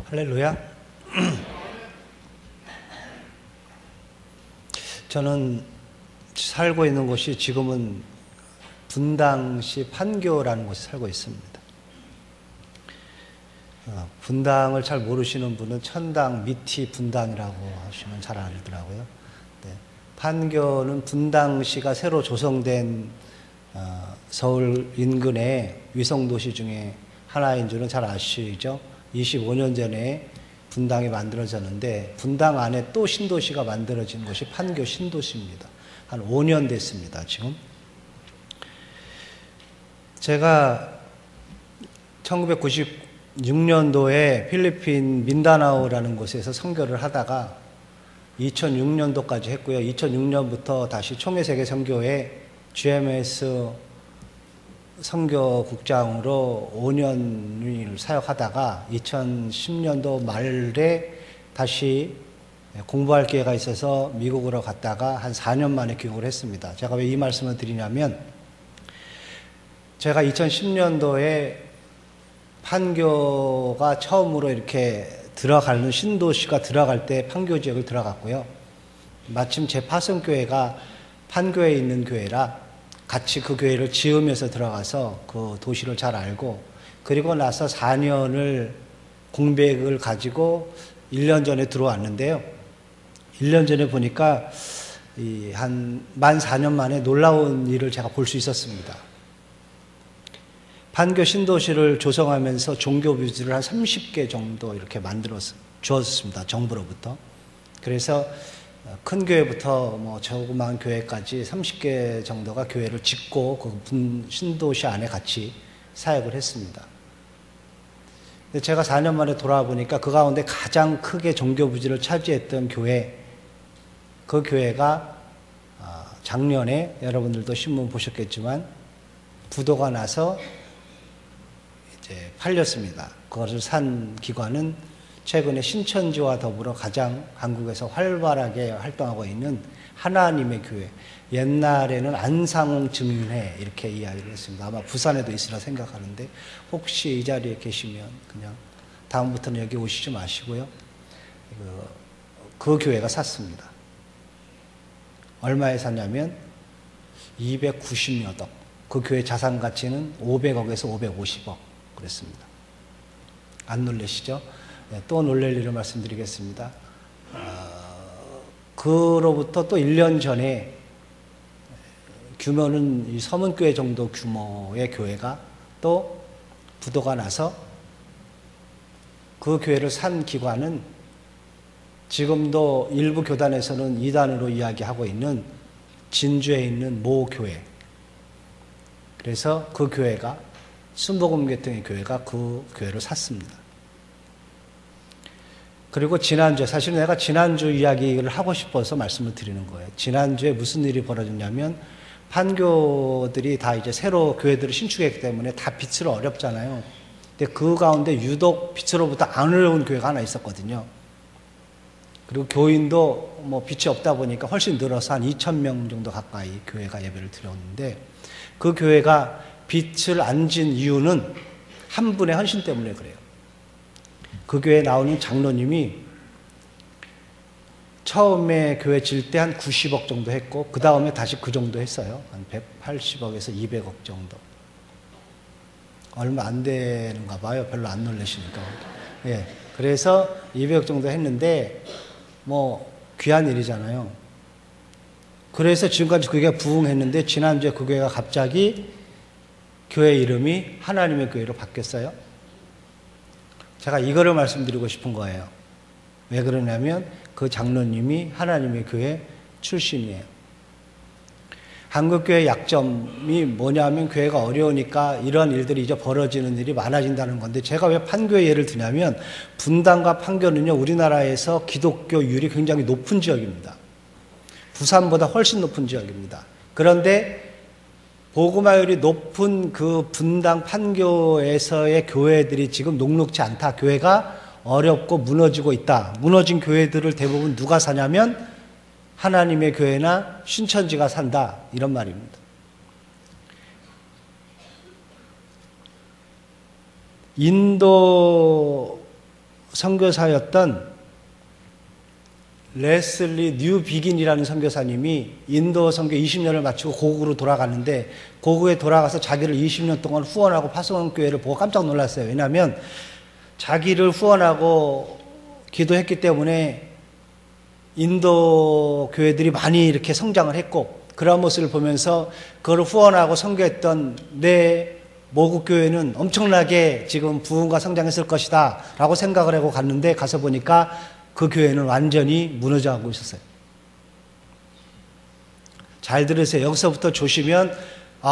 할렐루야. 저는 살고 있는 곳이 지금은 분당시 판교라는 곳에 살고 있습니다. 분당을 잘 모르시는 분은 천당, 미티, 분당이라고 하시면 잘 알더라고요. 네. 판교는 분당시가 새로 조성된 서울 인근의 위성도시 중에 하나인 줄은 잘 아시죠? 25년 전에 분당이 만들어졌는데 분당 안에 또 신도시가 만들어진 곳이 판교 신도시입니다. 한 5년 됐습니다, 지금. 제가 1996년도에 필리핀 민다나오라는 곳에서 선교를 하다가 2006년도까지 했고요. 2006년부터 다시 총회세계선교회 GMS 선교국장으로 5년을 사역하다가 2010년도 말에 다시 공부할 기회가 있어서 미국으로 갔다가 한 4년 만에 귀국을 했습니다. 제가 왜 이 말씀을 드리냐면 제가 2010년도에 판교가 처음으로 이렇게 들어가는 신도시가 들어갈 때 판교 지역을 들어갔고요. 마침 제 파송교회가 판교에 있는 교회라 같이 그 교회를 지으면서 들어가서 그 도시를 잘 알고, 그리고 나서 4년을 공백을 가지고 1년 전에 들어왔는데요. 1년 전에 보니까 만 4년 만에 놀라운 일을 제가 볼 수 있었습니다. 판교 신도시를 조성하면서 종교뷰즈를 한 30개 정도 이렇게 만들어 주었습니다. 정부로부터. 그래서 큰 교회부터 뭐 조그마한 교회까지 30개 정도가 교회를 짓고 그 신도시 안에 같이 사역을 했습니다. 근데 제가 4년 만에 돌아와 보니까 그 가운데 가장 크게 종교 부지를 차지했던 교회, 그 교회가 작년에 여러분들도 신문 보셨겠지만 부도가 나서 이제 팔렸습니다. 그것을 산 기관은 최근에 신천지와 더불어 가장 한국에서 활발하게 활동하고 있는 하나님의 교회, 옛날에는 안상홍 증인회 이렇게 이야기를 했습니다. 아마 부산에도 있으라 생각하는데 혹시 이 자리에 계시면 그냥 다음부터는 여기 오시지 마시고요. 그 교회가 샀습니다. 얼마에 샀냐면 290여 억. 그 교회 자산 가치는 500억에서 550억 그랬습니다. 안 놀라시죠? 네, 또 놀랄 일을 말씀드리겠습니다. 그로부터 또 1년 전에 규모는 이 서문교회 정도 규모의 교회가 또 부도가 나서 그 교회를 산 기관은 지금도 일부 교단에서는 이단으로 이야기하고 있는 진주에 있는 모 교회. 그래서 그 교회가 순복음계통의 교회가 그 교회를 샀습니다. 그리고 지난주에, 사실 내가 지난주 이야기를 하고 싶어서 말씀을 드리는 거예요. 지난주에 무슨 일이 벌어졌냐면 판교들이 다 이제 새로 교회들을 신축했기 때문에 다 빛으로 어렵잖아요. 근데 그 가운데 유독 빛으로부터 안 어려운 교회가 하나 있었거든요. 그리고 교인도 뭐 빛이 없다 보니까 훨씬 늘어서 한 2,000명 정도 가까이 교회가 예배를 드렸는데, 그 교회가 빛을 안 진 이유는 한 분의 헌신 때문에 그래요. 그 교회에 나오는 장로님이 처음에 교회 질 때 한 90억 정도 했고 그 다음에 다시 그 정도 했어요. 한 180억에서 200억 정도. 얼마 안 되는가 봐요. 별로 안 놀라시니까. 예. 그래서 200억 정도 했는데 뭐 귀한 일이잖아요. 그래서 지금까지 그 교회가 부흥했는데 지난주에 그 교회가 갑자기 교회 이름이 하나님의 교회로 바뀌었어요. 제가 이거를 말씀드리고 싶은 거예요. 왜 그러냐면 그 장로님이 하나님의 교회 출신이에요. 한국교회의 약점이 뭐냐면 교회가 어려우니까 이런 일들이 이제 벌어지는 일이 많아진다는 건데, 제가 왜 판교의 예를 드냐면 분당과 판교는요, 우리나라에서 기독교율이 굉장히 높은 지역입니다. 부산보다 훨씬 높은 지역입니다. 그런데 복음화율이 높은 그 분당 판교에서의 교회들이 지금 녹록지 않다. 교회가 어렵고 무너지고 있다. 무너진 교회들을 대부분 누가 사냐면 하나님의 교회나 신천지가 산다. 이런 말입니다. 인도 선교사였던 레슬리 뉴비긴이라는 선교사님이 인도 선교 20년을 마치고 고국으로 돌아갔는데, 고국에 돌아가서 자기를 20년 동안 후원하고 파송한 교회를 보고 깜짝 놀랐어요. 왜냐하면 자기를 후원하고 기도했기 때문에 인도 교회들이 많이 이렇게 성장을 했고, 그런 모습을 보면서 그걸 후원하고 선교했던 내 모국 교회는 엄청나게 지금 부흥과 성장했을 것이다 라고 생각을 하고 갔는데, 가서 보니까 그 교회는 완전히 무너져가고 있었어요. 잘 들으세요. 여기서부터 조시면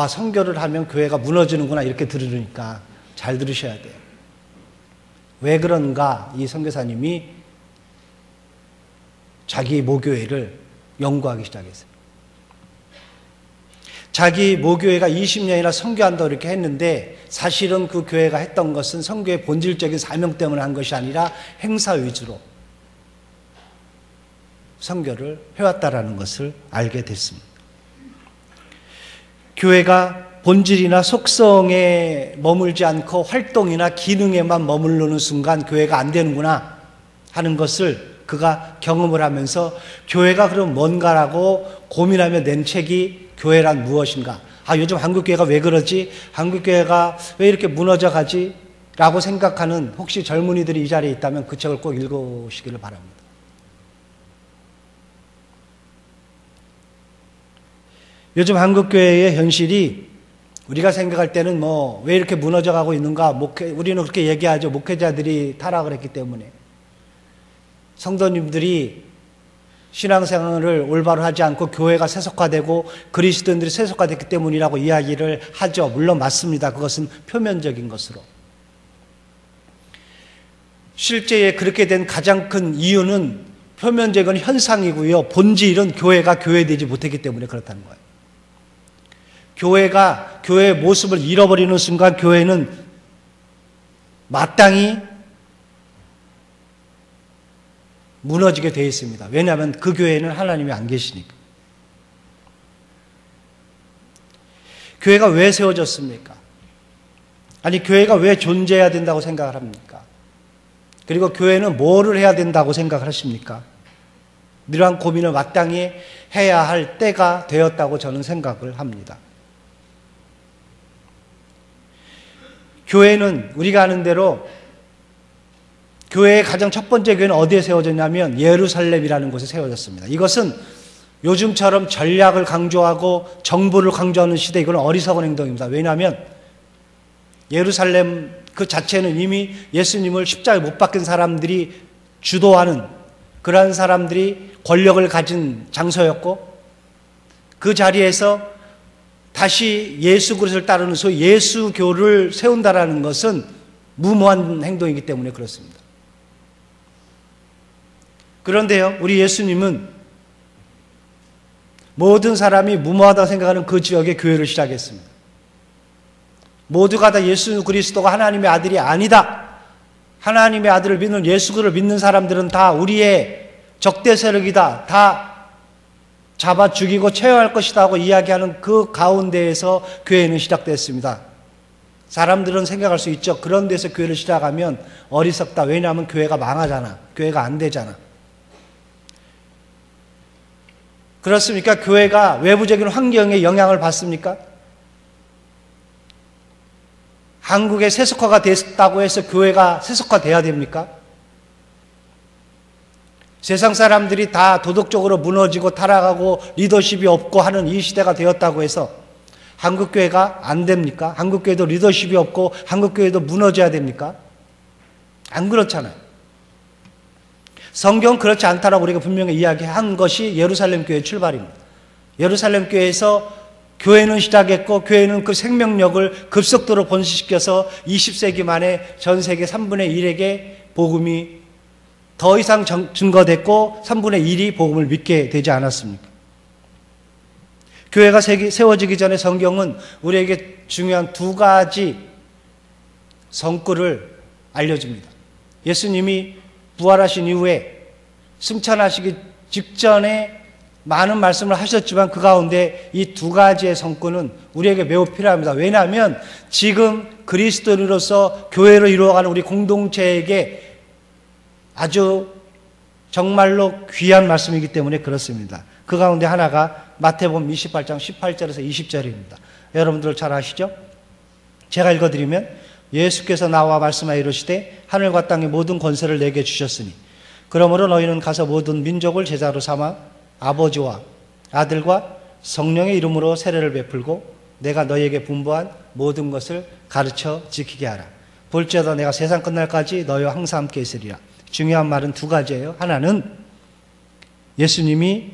선교를 하면 교회가 무너지는구나 이렇게 들으니까 잘 들으셔야 돼요. 왜 그런가? 이 선교사님이 자기 모교회를 연구하기 시작했어요. 자기 모교회가 20년이나 선교한다고 이렇게 했는데, 사실은 그 교회가 했던 것은 선교의 본질적인 사명 때문에 한 것이 아니라 행사 위주로 선교를 해왔다라는 것을 알게 됐습니다. 교회가 본질이나 속성에 머물지 않고 활동이나 기능에만 머무르는 순간 교회가 안 되는구나 하는 것을 그가 경험을 하면서, 교회가 그럼 뭔가라고 고민하며 낸 책이 교회란 무엇인가? 요즘 한국교회가 왜 그러지? 한국교회가 왜 이렇게 무너져 가지? 라고 생각하는 혹시 젊은이들이 이 자리에 있다면 그 책을 꼭 읽으시기를 바랍니다. 요즘 한국교회의 현실이 우리가 생각할 때는 왜 이렇게 무너져 가고 있는가? 우리는 그렇게 얘기하죠. 목회자들이 타락을 했기 때문에. 성도님들이 신앙생활을 올바로 하지 않고 교회가 세속화되고 그리스도인들이 세속화됐기 때문이라고 이야기를 하죠. 물론 맞습니다. 그것은 표면적인 것으로. 실제에 그렇게 된 가장 큰 이유는 표면적인 현상이고요. 본질은 교회가 교회되지 못했기 때문에 그렇다는 거예요. 교회가 교회의 모습을 잃어버리는 순간 교회는 마땅히 무너지게 되어 있습니다. 왜냐하면 그 교회에는 하나님이 안 계시니까. 교회가 왜 세워졌습니까? 아니, 교회가 왜 존재해야 된다고 생각을 합니까? 그리고 교회는 뭐를 해야 된다고 생각을 하십니까? 이러한 고민을 마땅히 해야 할 때가 되었다고 저는 생각을 합니다. 교회는 우리가 아는 대로 교회의 가장 첫 번째 교회는 어디에 세워졌냐면 예루살렘이라는 곳에 세워졌습니다. 이것은 요즘처럼 전략을 강조하고 정보를 강조하는 시대, 이건 어리석은 행동입니다. 왜냐하면 예루살렘 그 자체는 이미 예수님을 십자가에 못 박힌 사람들이 주도하는 그러한 사람들이 권력을 가진 장소였고, 그 자리에서 다시 예수 그리스도를 따르는 소위 예수교를 세운다라는 것은 무모한 행동이기 때문에 그렇습니다. 그런데요, 우리 예수님은 모든 사람이 무모하다고 생각하는 그 지역에 교회를 시작했습니다. 모두가 다 예수 그리스도가 하나님의 아들이 아니다, 하나님의 아들을 믿는 예수 그리스도를 믿는 사람들은 다 우리의 적대 세력이다, 다 잡아 죽이고 체화할 것이다 하고 이야기하는 그 가운데에서 교회는 시작됐습니다. 사람들은 생각할 수 있죠. 그런 데서 교회를 시작하면 어리석다. 왜냐하면 교회가 망하잖아. 교회가 안 되잖아. 그렇습니까? 교회가 외부적인 환경에 영향을 받습니까? 한국에 세속화가 됐다고 해서 교회가 세속화돼야 됩니까? 세상 사람들이 다 도덕적으로 무너지고 타락하고 리더십이 없고 하는 이 시대가 되었다고 해서 한국교회가 안 됩니까? 한국교회도 리더십이 없고 한국교회도 무너져야 됩니까? 안 그렇잖아요. 성경은 그렇지 않다라고 우리가 분명히 이야기한 것이 예루살렘 교회의 출발입니다. 예루살렘 교회에서 교회는 시작했고, 교회는 그 생명력을 급속도로 번식시켜서 20세기 만에 전 세계 3분의 1에게 복음이 더 이상 증거됐고 3분의 1이 복음을 믿게 되지 않았습니까? 교회가 세워지기 전에 성경은 우리에게 중요한 두 가지 성구를 알려줍니다. 예수님이 부활하신 이후에 승천하시기 직전에 많은 말씀을 하셨지만 그 가운데 이 두 가지의 성구는 우리에게 매우 필요합니다. 왜냐하면 지금 그리스도인으로서 교회를 이루어가는 우리 공동체에게 아주 정말로 귀한 말씀이기 때문에 그렇습니다. 그 가운데 하나가 마태복음 28장 18절에서 20절입니다. 여러분들 잘 아시죠? 제가 읽어드리면 예수께서 나와 말씀하여 이르시되 하늘과 땅의 모든 권세를 내게 주셨으니 그러므로 너희는 가서 모든 민족을 제자로 삼아 아버지와 아들과 성령의 이름으로 세례를 베풀고 내가 너희에게 분부한 모든 것을 가르쳐 지키게 하라. 볼지어다 내가 세상 끝날까지 너희와 항상 함께 있으리라. 중요한 말은 두 가지예요. 하나는 예수님이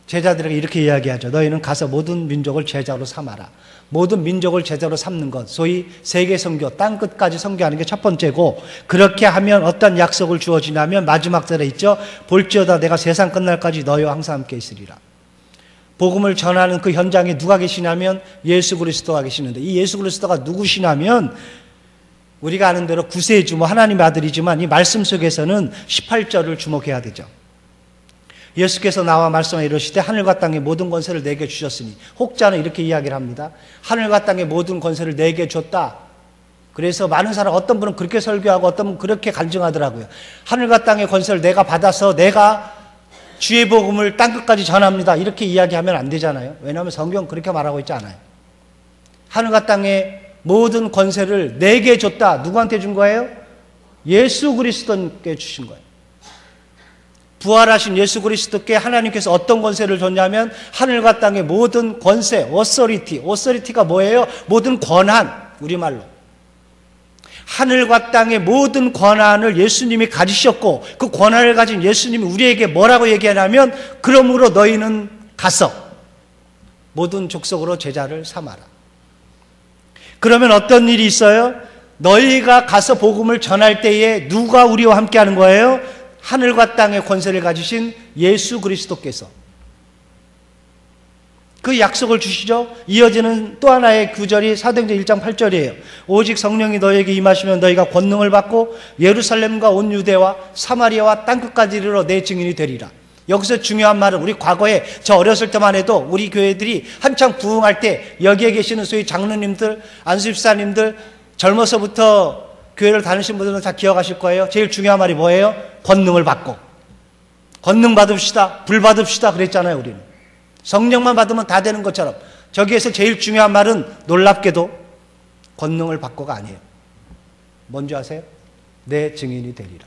제자들에게 이렇게 이야기하죠. 너희는 가서 모든 민족을 제자로 삼아라. 모든 민족을 제자로 삼는 것, 소위 세계 선교, 땅끝까지 선교하는 게 첫 번째고, 그렇게 하면 어떤 약속을 주어지냐면 마지막 절에 있죠. 볼지어다 내가 세상 끝날까지 너희와 항상 함께 있으리라. 복음을 전하는 그 현장에 누가 계시냐면 예수 그리스도가 계시는데, 이 예수 그리스도가 누구시냐면 우리가 아는 대로 구세주, 하나님의 아들이지만 이 말씀 속에서는 18절을 주목해야 되죠. 예수께서 나와 말씀하여 이르시되 하늘과 땅의 모든 권세를 내게 주셨으니, 혹자는 이렇게 이야기를 합니다. 하늘과 땅의 모든 권세를 내게 줬다. 그래서 많은 사람, 어떤 분은 그렇게 설교하고 어떤 분은 그렇게 간증하더라고요. 하늘과 땅의 권세를 내가 받아서 내가 주의 복음을 땅끝까지 전합니다. 이렇게 이야기하면 안 되잖아요. 왜냐하면 성경 그렇게 말하고 있지 않아요. 하늘과 땅의 모든 권세를 내게 줬다. 누구한테 준 거예요? 예수 그리스도께 주신 거예요. 부활하신 예수 그리스도께 하나님께서 어떤 권세를 줬냐면 하늘과 땅의 모든 권세, 오서리티가 뭐예요? 모든 권한, 우리말로. 하늘과 땅의 모든 권한을 예수님이 가지셨고, 그 권한을 가진 예수님이 우리에게 뭐라고 얘기하냐면, 그러므로 너희는 가서 모든 족속으로 제자를 삼아라. 그러면 어떤 일이 있어요? 너희가 가서 복음을 전할 때에 누가 우리와 함께 하는 거예요? 하늘과 땅의 권세를 가지신 예수 그리스도께서 그 약속을 주시죠. 이어지는 또 하나의 구절이 사도행전 1장 8절이에요. 오직 성령이 너희에게 임하시면 너희가 권능을 받고 예루살렘과 온 유대와 사마리아와 땅끝까지 이르러 내 증인이 되리라. 여기서 중요한 말은, 우리 과거에 저 어렸을 때만 해도 우리 교회들이 한창 부흥할 때 여기에 계시는 소위 장로님들, 안수집사님들, 젊어서부터 교회를 다니신 분들은 다 기억하실 거예요. 제일 중요한 말이 뭐예요? 권능을 받고. 권능 받읍시다, 불 받읍시다 그랬잖아요. 우리는 성령만 받으면 다 되는 것처럼. 저기에서 제일 중요한 말은 놀랍게도 권능을 받고가 아니에요. 뭔지 아세요? 내 증인이 되리라.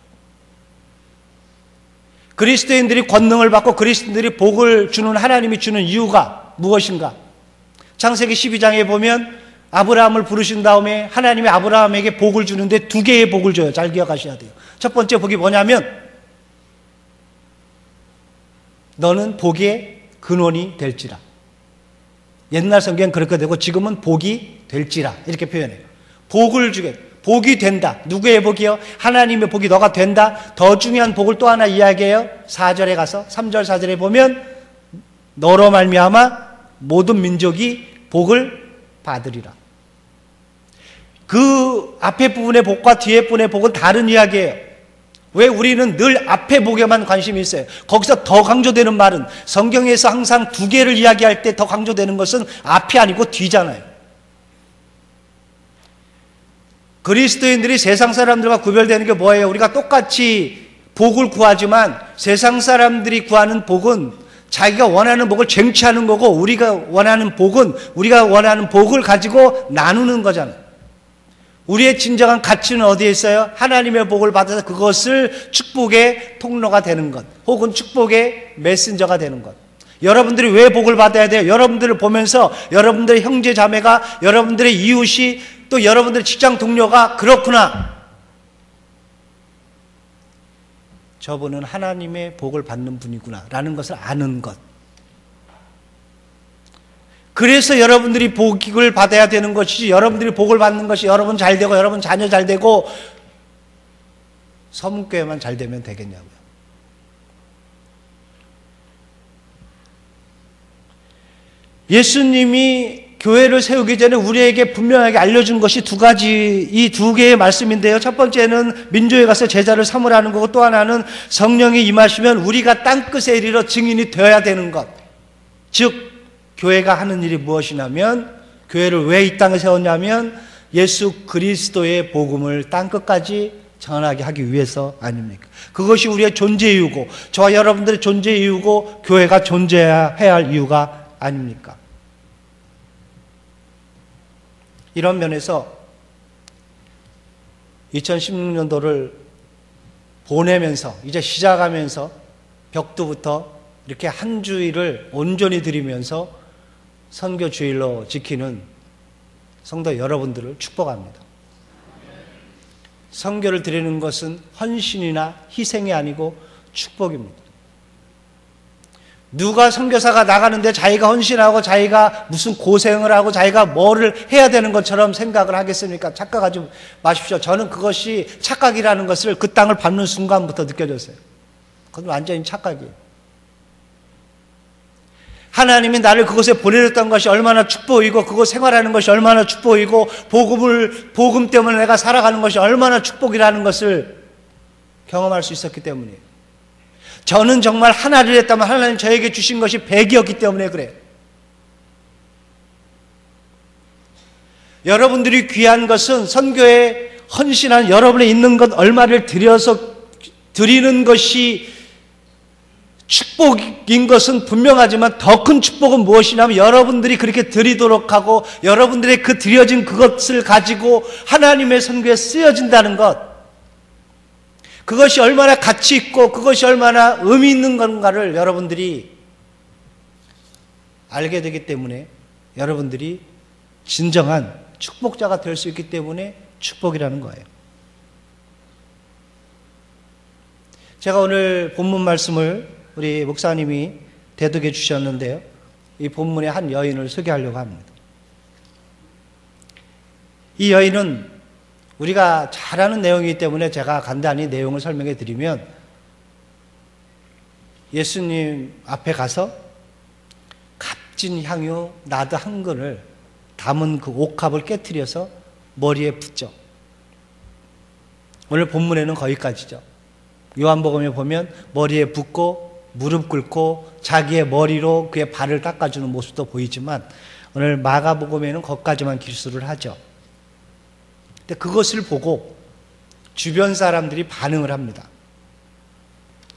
그리스도인들이 권능을 받고 그리스도인들이 복을 주는, 하나님이 주는 이유가 무엇인가? 창세기 12장에 보면 아브라함을 부르신 다음에 하나님이 아브라함에게 복을 주는데 두 개의 복을 줘요. 잘 기억하셔야 돼요. 첫 번째 복이 뭐냐면 너는 복의 근원이 될지라. 옛날 성경은 그렇게 되고 지금은 복이 될지라 이렇게 표현해요. 복을 주게, 복이 된다. 누구의 복이요? 하나님의 복이 너가 된다. 더 중요한 복을 또 하나 이야기해요. 4절에 가서 3절 4절에 보면 너로 말미암아 모든 민족이 복을 받으리라. 그 앞에 부분의 복과 뒤에 부분의 복은 다른 이야기예요. 왜 우리는 늘 앞에 복에만 관심이 있어요? 거기서 더 강조되는 말은, 성경에서 항상 두 개를 이야기할 때 더 강조되는 것은 앞이 아니고 뒤잖아요. 그리스도인들이 세상 사람들과 구별되는 게 뭐예요? 우리가 똑같이 복을 구하지만 세상 사람들이 구하는 복은 자기가 원하는 복을 쟁취하는 거고, 우리가 원하는 복은 우리가 원하는 복을 가지고 나누는 거잖아요. 우리의 진정한 가치는 어디에 있어요? 하나님의 복을 받아서 그것을 축복의 통로가 되는 것, 혹은 축복의 메신저가 되는 것. 여러분들이 왜 복을 받아야 돼요? 여러분들을 보면서 여러분들의 형제 자매가, 여러분들의 이웃이, 또 여러분들의 직장 동료가 그렇구나, 저분은 하나님의 복을 받는 분이구나 라는 것을 아는 것. 그래서 여러분들이 복을 받아야 되는 것이지, 여러분들이 복을 받는 것이 여러분 잘 되고 여러분 자녀 잘 되고 서문교회만 잘 되면 되겠냐고요. 예수님이 교회를 세우기 전에 우리에게 분명하게 알려준 것이 두 가지, 이 두 개의 말씀인데요. 첫 번째는 민족에 가서 제자를 삼으라는 거고, 또 하나는 성령이 임하시면 우리가 땅끝에 이르러 증인이 되어야 되는 것. 즉 교회가 하는 일이 무엇이냐면, 교회를 왜 이 땅에 세웠냐면 예수 그리스도의 복음을 땅끝까지 전하게 하기 위해서 아닙니까? 그것이 우리의 존재 이유고 저와 여러분들의 존재 이유고 교회가 존재해야 할 이유가 아닙니까? 이런 면에서 2016년도를 보내면서 이제 시작하면서 벽두부터 이렇게 한 주일을 온전히 드리면서 선교 주일로 지키는 성도 여러분들을 축복합니다. 선교를 드리는 것은 헌신이나 희생이 아니고 축복입니다. 누가 선교사가 나가는데 자기가 헌신하고 자기가 무슨 고생을 하고 자기가 뭐를 해야 되는 것처럼 생각을 하겠습니까? 착각하지 마십시오. 저는 그것이 착각이라는 것을 그 땅을 밟는 순간부터 느껴졌어요. 그건 완전히 착각이에요. 하나님이 나를 그곳에 보내줬던 것이 얼마나 축복이고 그곳 생활하는 것이 얼마나 축복이고 복음 때문에 내가 살아가는 것이 얼마나 축복이라는 것을 경험할 수 있었기 때문이에요. 저는 정말 하나를 했다면 하나님 저에게 주신 것이 100이었기 때문에 그래요. 여러분들이 귀한 것은 선교에 헌신한 여러분의 있는 것 얼마를 들여서 드리는 것이 축복인 것은 분명하지만 더 큰 축복은 무엇이냐면 여러분들이 그렇게 드리도록 하고 여러분들의 그 드려진 그것을 가지고 하나님의 선교에 쓰여진다는 것, 그것이 얼마나 가치 있고 그것이 얼마나 의미 있는 건가를 여러분들이 알게 되기 때문에 여러분들이 진정한 축복자가 될 수 있기 때문에 축복이라는 거예요. 제가 오늘 본문 말씀을 우리 목사님이 대독해 주셨는데요. 이 본문의 한 여인을 소개하려고 합니다. 이 여인은 우리가 잘 아는 내용이기 때문에 제가 간단히 내용을 설명해 드리면 예수님 앞에 가서 값진 향유 나드 한 근을 담은 그 옥합을 깨트려서 머리에 붓죠. 오늘 본문에는 거기까지죠. 요한복음에 보면 머리에 붓고 무릎 꿇고 자기의 머리로 그의 발을 닦아주는 모습도 보이지만 오늘 마가복음에는 거기까지만 기술을 하죠. 근데 그것을 보고 주변 사람들이 반응을 합니다.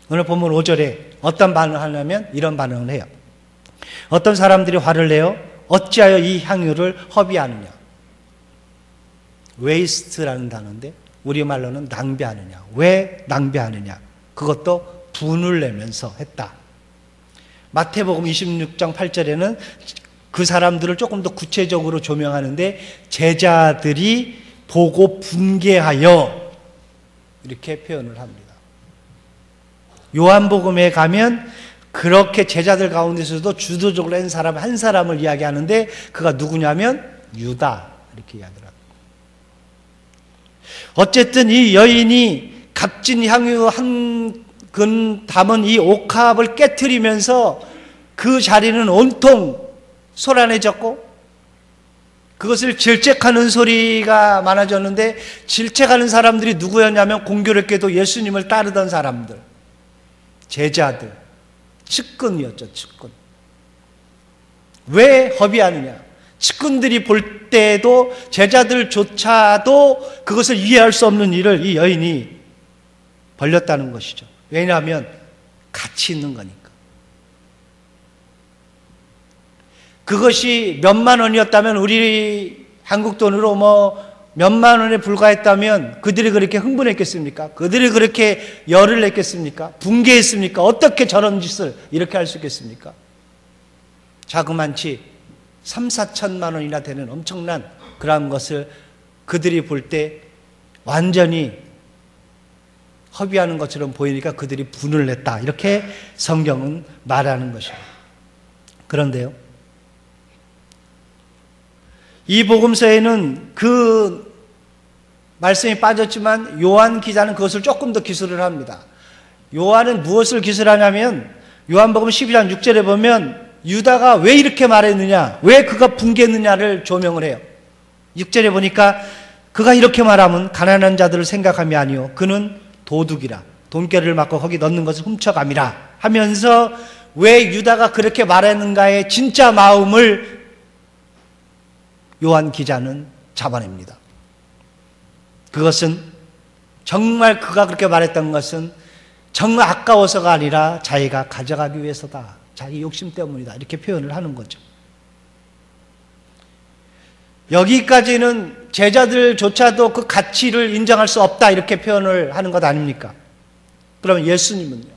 오늘 본문 5절에 어떤 반응을 하냐면 이런 반응을 해요. 어떤 사람들이 화를 내어 어찌하여 이 향유를 허비하느냐. 웨이스트라는 단어인데 우리말로는 낭비하느냐. 왜 낭비하느냐. 그것도 분을 내면서 했다. 마태복음 26장 8절에는 그 사람들을 조금 더 구체적으로 조명하는데 제자들이 보고 분개하여 이렇게 표현을 합니다. 요한복음에 가면 그렇게 제자들 가운데서도 주도적으로 한 사람 한 사람을 이야기하는데 그가 누구냐면 유다 이렇게 이야기를 합니다. 어쨌든 이 여인이 값진 향유 한 근 담은 이 옥합을 깨트리면서 그 자리는 온통 소란해졌고 그것을 질책하는 소리가 많아졌는데 질책하는 사람들이 누구였냐면 공교롭게도 예수님을 따르던 사람들, 제자들, 측근이었죠. 측근. 왜 허비하느냐. 측근들이 볼 때에도 제자들조차도 그것을 이해할 수 없는 일을 이 여인이 벌렸다는 것이죠. 왜냐하면 가치 있는 거니까. 그것이 몇만 원이었다면 우리 한국 돈으로 몇만 원에 불과했다면 그들이 그렇게 흥분했겠습니까? 그들이 그렇게 열을 냈겠습니까? 붕괴했습니까? 어떻게 저런 짓을 이렇게 할 수 있겠습니까? 자그만치 3, 4천만 원이나 되는 엄청난 그러한 것을 그들이 볼 때 완전히 허비하는 것처럼 보이니까 그들이 분을 냈다. 이렇게 성경은 말하는 것입니다. 그런데요. 이 복음서에는 그 말씀이 빠졌지만 요한 기자는 그것을 조금 더 기술을 합니다. 요한은 무엇을 기술하냐면 요한복음 12장 6절에 보면 유다가 왜 이렇게 말했느냐, 왜 그가 붕괴했느냐를 조명을 해요. 6절에 보니까 그가 이렇게 말하면 가난한 자들을 생각함이 아니요 그는 도둑이라 돈깨를 맞고 거기 넣는 것을 훔쳐감이라 하면서 왜 유다가 그렇게 말했는가의 진짜 마음을 요한 기자는 잡아냅니다. 그것은 정말 그가 그렇게 말했던 것은 정말 아까워서가 아니라 자기가 가져가기 위해서다. 자기 욕심 때문이다. 이렇게 표현을 하는 거죠. 여기까지는 제자들조차도 그 가치를 인정할 수 없다. 이렇게 표현을 하는 것 아닙니까? 그러면 예수님은요?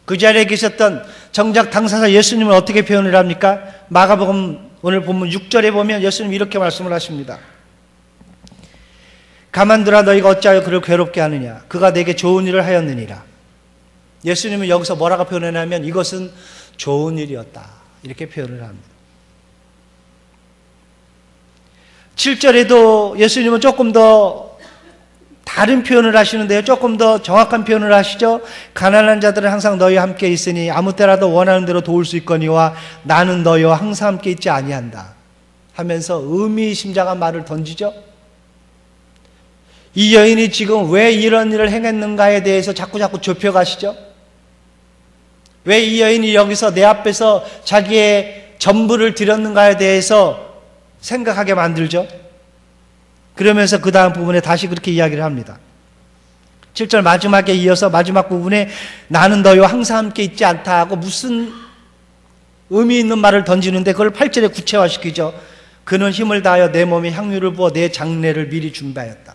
그 자리에 계셨던 정작 당사자 예수님은 어떻게 표현을 합니까? 마가복음 오늘 본문 6절에 보면 예수님이 이렇게 말씀을 하십니다. 가만두라 너희가 어찌하여 그를 괴롭게 하느냐 그가 내게 좋은 일을 하였느니라. 예수님은 여기서 뭐라고 표현하냐면 이것은 좋은 일이었다 이렇게 표현을 합니다. 7절에도 예수님은 조금 더 다른 표현을 하시는데요. 조금 더 정확한 표현을 하시죠. 가난한 자들은 항상 너희와 함께 있으니 아무 때라도 원하는 대로 도울 수 있거니와 나는 너희와 항상 함께 있지 아니한다 하면서 의미심장한 말을 던지죠. 이 여인이 지금 왜 이런 일을 행했는가에 대해서 자꾸 좁혀가시죠. 왜 이 여인이 여기서 내 앞에서 자기의 전부를 드렸는가에 대해서 생각하게 만들죠. 그러면서 그 다음 부분에 다시 그렇게 이야기를 합니다. 7절 마지막에 이어서 마지막 부분에 나는 너희와 항상 함께 있지 않다 하고 무슨 의미 있는 말을 던지는데 그걸 8절에 구체화시키죠. 그는 힘을 다하여 내 몸에 향유를 부어 내 장례를 미리 준비하였다.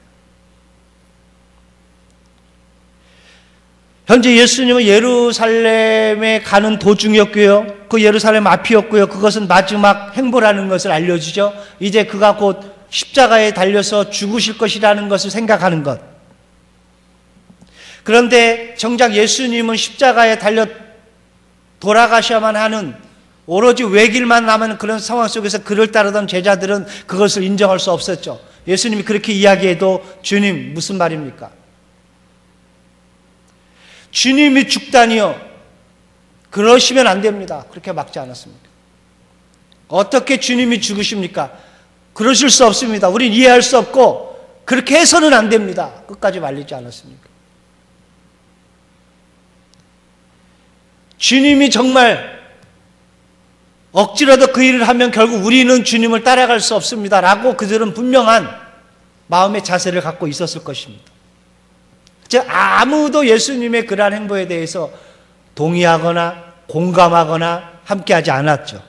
현재 예수님은 예루살렘에 가는 도중이었고요. 그 예루살렘 앞이었고요. 그것은 마지막 행보라는 것을 알려주죠. 이제 그가 곧 십자가에 달려서 죽으실 것이라는 것을 생각하는 것. 그런데 정작 예수님은 십자가에 달려 돌아가셔야만 하는 오로지 외길만 남은 그런 상황 속에서 그를 따르던 제자들은 그것을 인정할 수 없었죠. 예수님이 그렇게 이야기해도 주님 무슨 말입니까? 주님이 죽다니요. 그러시면 안 됩니다. 그렇게 막지 않았습니까? 어떻게 주님이 죽으십니까? 그러실 수 없습니다. 우린 이해할 수 없고 그렇게 해서는 안 됩니다. 끝까지 말리지 않았습니까? 주님이 정말 억지로도 그 일을 하면 결국 우리는 주님을 따라갈 수 없습니다. 라고 그들은 분명한 마음의 자세를 갖고 있었을 것입니다. 즉 아무도 예수님의 그러한 행보에 대해서 동의하거나 공감하거나 함께하지 않았죠.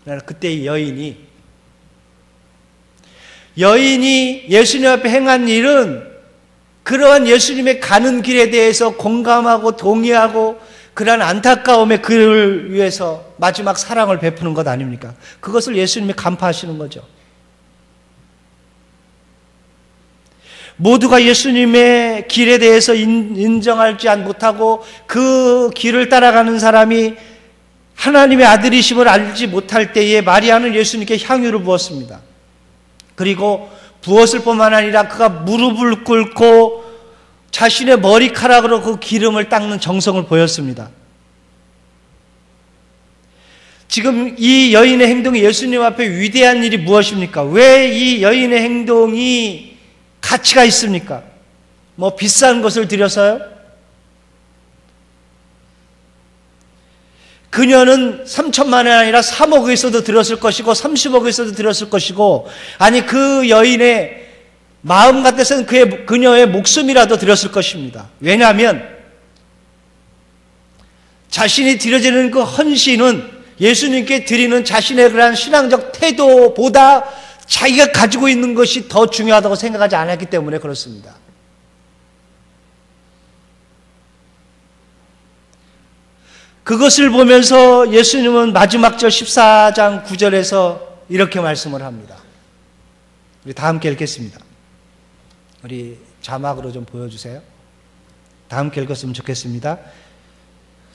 그러나 그때 이 여인이 예수님 앞에 행한 일은 그러한 예수님의 가는 길에 대해서 공감하고 동의하고 그러한 안타까움에 그를 위해서 마지막 사랑을 베푸는 것 아닙니까? 그것을 예수님이 간파하시는 거죠. 모두가 예수님의 길에 대해서 인정하지 못하고 그 길을 따라가는 사람이 하나님의 아들이심을 알지 못할 때에 마리아는 예수님께 향유를 부었습니다. 그리고 부었을 뿐만 아니라 그가 무릎을 꿇고 자신의 머리카락으로 그 기름을 닦는 정성을 보였습니다. 지금 이 여인의 행동이 예수님 앞에 위대한 일이 무엇입니까? 왜 이 여인의 행동이 가치가 있습니까? 뭐 비싼 것을 드려서요? 그녀는 3천만 원 아니라 3억에 있어도 들었을 것이고 30억에 있어도 들었을 것이고 아니 그 여인의 마음 같아서는 그녀의 목숨이라도 드렸을 것입니다. 왜냐하면 자신이 드려지는 그 헌신은 예수님께 드리는 자신의 그러한 신앙적 태도보다 자기가 가지고 있는 것이 더 중요하다고 생각하지 않았기 때문에 그렇습니다. 그것을 보면서 예수님은 마지막 절 14장 9절에서 이렇게 말씀을 합니다. 우리 다 함께 읽겠습니다. 우리 자막으로 좀 보여주세요. 다 함께 읽었으면 좋겠습니다.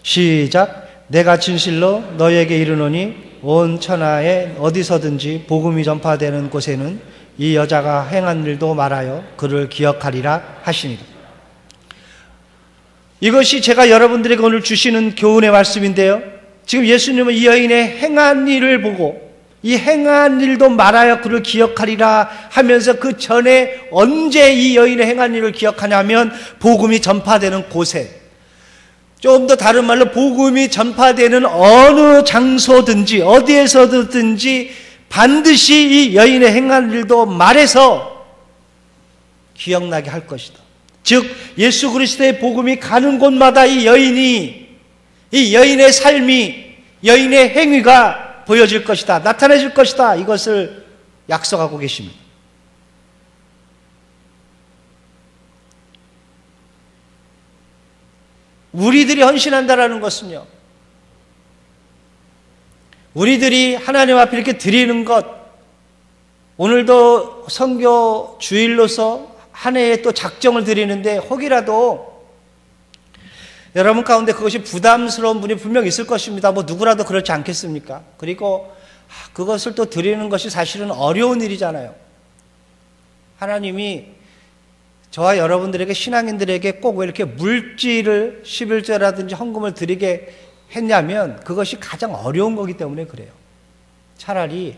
시작. 내가 진실로 너희에게 이르노니 온 천하에 어디서든지 복음이 전파되는 곳에는 이 여자가 행한 일도 말하여 그를 기억하리라 하시니라. 이것이 제가 여러분들에게 오늘 주시는 교훈의 말씀인데요. 지금 예수님은 이 여인의 행한 일을 보고 이 행한 일도 말하여 그를 기억하리라 하면서 그 전에 언제 이 여인의 행한 일을 기억하냐면 복음이 전파되는 곳에, 좀 더 다른 말로 복음이 전파되는 어느 장소든지 어디에서든지 반드시 이 여인의 행한 일도 말해서 기억나게 할 것이다. 즉 예수 그리스도의 복음이 가는 곳마다 이 여인의 삶이, 여인의 행위가 보여질 것이다, 나타내질 것이다, 이것을 약속하고 계십니다. 우리들이 헌신한다라는 것은요, 우리들이 하나님 앞에 이렇게 드리는 것, 오늘도 선교 주일로서 한 해에 또 작정을 드리는데 혹이라도 여러분 가운데 그것이 부담스러운 분이 분명 있을 것입니다. 뭐 누구라도 그렇지 않겠습니까? 그리고 그것을 또 드리는 것이 사실은 어려운 일이잖아요. 하나님이 저와 여러분들에게, 신앙인들에게 꼭 왜 이렇게 물질을 11조라든지 헌금을 드리게 했냐면 그것이 가장 어려운 거기 때문에 그래요. 차라리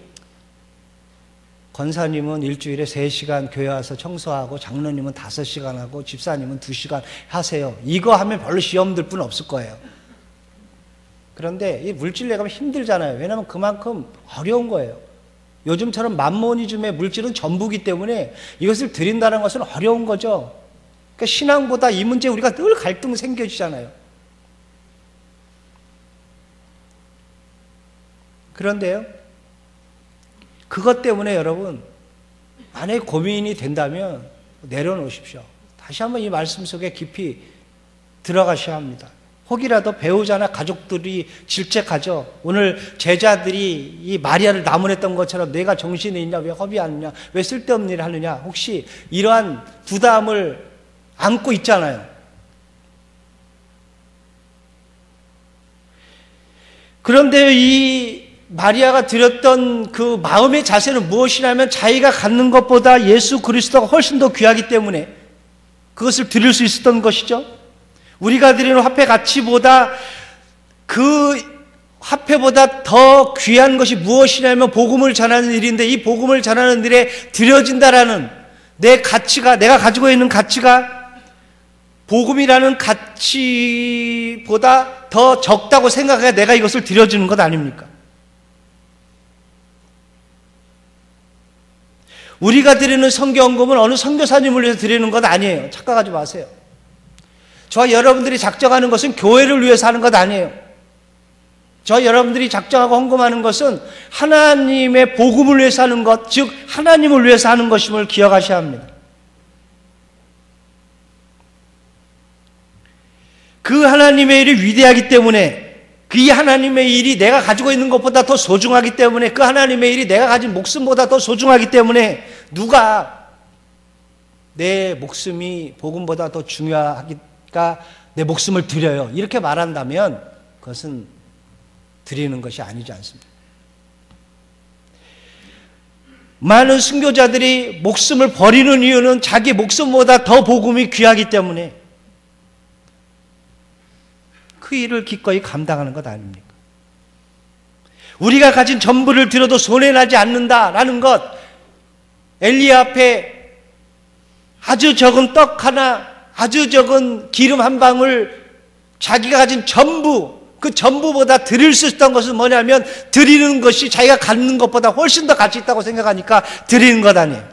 권사님은 일주일에 3시간 교회 와서 청소하고, 장로님은 5시간 하고, 집사님은 2시간 하세요. 이거 하면 별로 시험 들 분 없을 거예요. 그런데 이 물질 내가면 힘들잖아요. 왜냐하면 그만큼 어려운 거예요. 요즘처럼 만모니즘의 물질은 전부기 때문에 이것을 드린다는 것은 어려운 거죠. 그러니까 신앙보다 이 문제에 우리가 늘 갈등 생겨지잖아요. 그런데요, 그것 때문에 여러분, 만약에 고민이 된다면 내려놓으십시오. 다시 한번 이 말씀 속에 깊이 들어가셔야 합니다. 혹이라도 배우자나 가족들이 질책하죠. 오늘 제자들이 이 마리아를 나무랬던 것처럼 내가 정신이 있냐, 왜 허비하느냐, 왜 쓸데없는 일을 하느냐, 혹시 이러한 부담을 안고 있잖아요. 그런데 이 마리아가 드렸던 그 마음의 자세는 무엇이냐면 자기가 갖는 것보다 예수 그리스도가 훨씬 더 귀하기 때문에 그것을 드릴 수 있었던 것이죠. 우리가 드리는 화폐 가치보다, 그 화폐보다 더 귀한 것이 무엇이냐면 복음을 전하는 일인데, 이 복음을 전하는 일에 드려진다라는 내 가치가, 내가 가지고 있는 가치가 복음이라는 가치보다 더 적다고 생각해야 내가 이것을 드려주는 것 아닙니까? 우리가 드리는 선교헌금은 어느 선교사님을 위해서 드리는 것 아니에요. 착각하지 마세요. 저와 여러분들이 작정하는 것은 교회를 위해서 하는 것 아니에요. 저와 여러분들이 작정하고 헌금하는 것은 하나님의 복음을 위해서 하는 것, 즉 하나님을 위해서 하는 것임을 기억하셔야 합니다. 그 하나님의 일이 위대하기 때문에, 그 하나님의 일이 내가 가지고 있는 것보다 더 소중하기 때문에, 그 하나님의 일이 내가 가진 목숨보다 더 소중하기 때문에, 누가 내 목숨이 복음보다 더 중요하니까 내 목숨을 드려요, 이렇게 말한다면 그것은 드리는 것이 아니지 않습니다. 많은 순교자들이 목숨을 버리는 이유는 자기 목숨보다 더 복음이 귀하기 때문에 그 일을 기꺼이 감당하는 것 아닙니까? 우리가 가진 전부를 들어도 손해나지 않는다라는 것, 엘리야 앞에 아주 적은 떡 하나, 아주 적은 기름 한 방울, 자기가 가진 전부, 그 전부보다 드릴 수 있었던 것은 뭐냐면 드리는 것이 자기가 갖는 것보다 훨씬 더 가치 있다고 생각하니까 드리는 것 아니에요.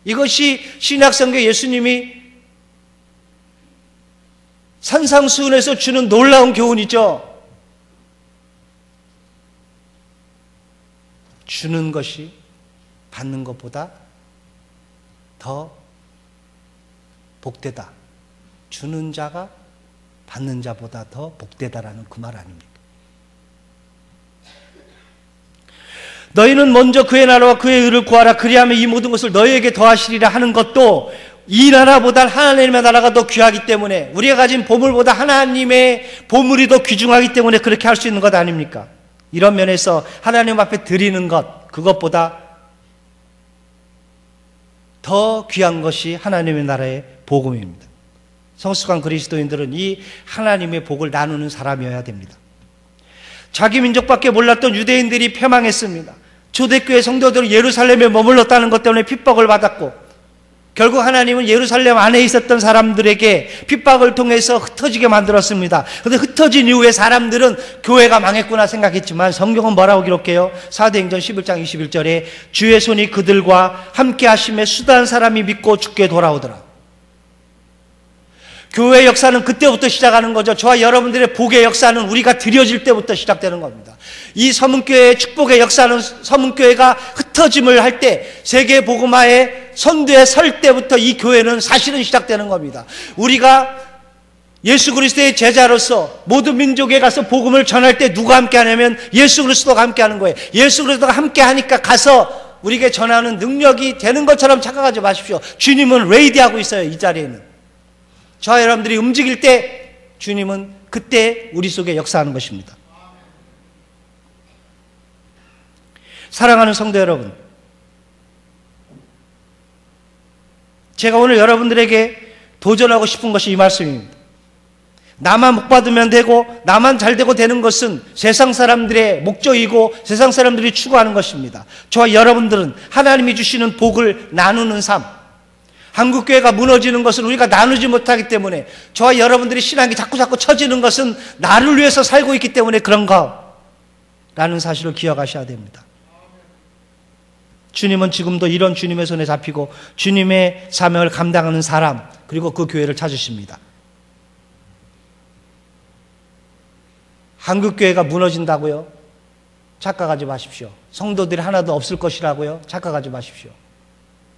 이것이 신약성경 예수님이 산상수훈에서 주는 놀라운 교훈이죠. 주는 것이 받는 것보다 더 복되다. 주는 자가 받는 자보다 더 복되다라는 그 말 아닙니까? 너희는 먼저 그의 나라와 그의 의를 구하라. 그리하면 이 모든 것을 너희에게 더하시리라 하는 것도 이 나라보다 하나님의 나라가 더 귀하기 때문에, 우리가 가진 보물보다 하나님의 보물이 더 귀중하기 때문에 그렇게 할 수 있는 것 아닙니까? 이런 면에서 하나님 앞에 드리는 것, 그것보다 더 귀한 것이 하나님의 나라의 복음입니다. 성숙한 그리스도인들은 이 하나님의 복을 나누는 사람이어야 됩니다. 자기 민족밖에 몰랐던 유대인들이 패망했습니다. 초대교회 성도들은 예루살렘에 머물렀다는 것 때문에 핍박을 받았고, 결국 하나님은 예루살렘 안에 있었던 사람들에게 핍박을 통해서 흩어지게 만들었습니다. 그런데 흩어진 이후에 사람들은 교회가 망했구나 생각했지만 성경은 뭐라고 기록해요? 사도행전 11장 21절에 주의 손이 그들과 함께 하심에 수다한 사람이 믿고 주께 돌아오더라. 교회 역사는 그때부터 시작하는 거죠. 저와 여러분들의 복의 역사는 우리가 드려질 때부터 시작되는 겁니다. 이 서문교회의 축복의 역사는 서문교회가 흩어짐을 할 때 세계 복음화의 선두에 설 때부터 이 교회는 사실은 시작되는 겁니다. 우리가 예수 그리스도의 제자로서 모든 민족에 가서 복음을 전할 때 누가 함께 하냐면 예수 그리스도가 함께 하는 거예요. 예수 그리스도가 함께 하니까 가서 우리에게 전하는 능력이 되는 것처럼 착각하지 마십시오. 주님은 레이디하고 있어요. 이 자리에는. 저와 여러분들이 움직일 때 주님은 그때 우리 속에 역사하는 것입니다. 사랑하는 성도 여러분, 제가 오늘 여러분들에게 도전하고 싶은 것이 이 말씀입니다. 나만 복 받으면 되고 나만 잘 되고 되는 것은 세상 사람들의 목적이고 세상 사람들이 추구하는 것입니다. 저와 여러분들은 하나님이 주시는 복을 나누는 삶, 한국교회가 무너지는 것은 우리가 나누지 못하기 때문에 저와 여러분들이 신앙이 자꾸 처지는 것은 나를 위해서 살고 있기 때문에 그런가라는 사실을 기억하셔야 됩니다. 주님은 지금도 이런 주님의 손에 잡히고 주님의 사명을 감당하는 사람 그리고 그 교회를 찾으십니다. 한국교회가 무너진다고요? 착각하지 마십시오. 성도들이 하나도 없을 것이라고요? 착각하지 마십시오.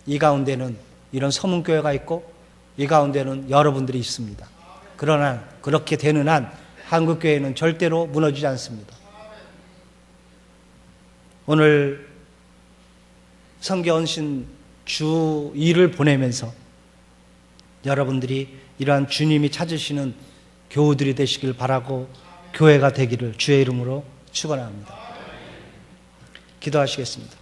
이 가운데는 이런 서문교회가 있고 이 가운데는 여러분들이 있습니다. 그러나 그렇게 되는 한 한국교회는 절대로 무너지지 않습니다. 오늘 성교언신 주 2를 보내면서 여러분들이 이러한 주님이 찾으시는 교우들이 되시길 바라고 교회가 되기를 주의 이름으로 축원합니다. 기도하시겠습니다.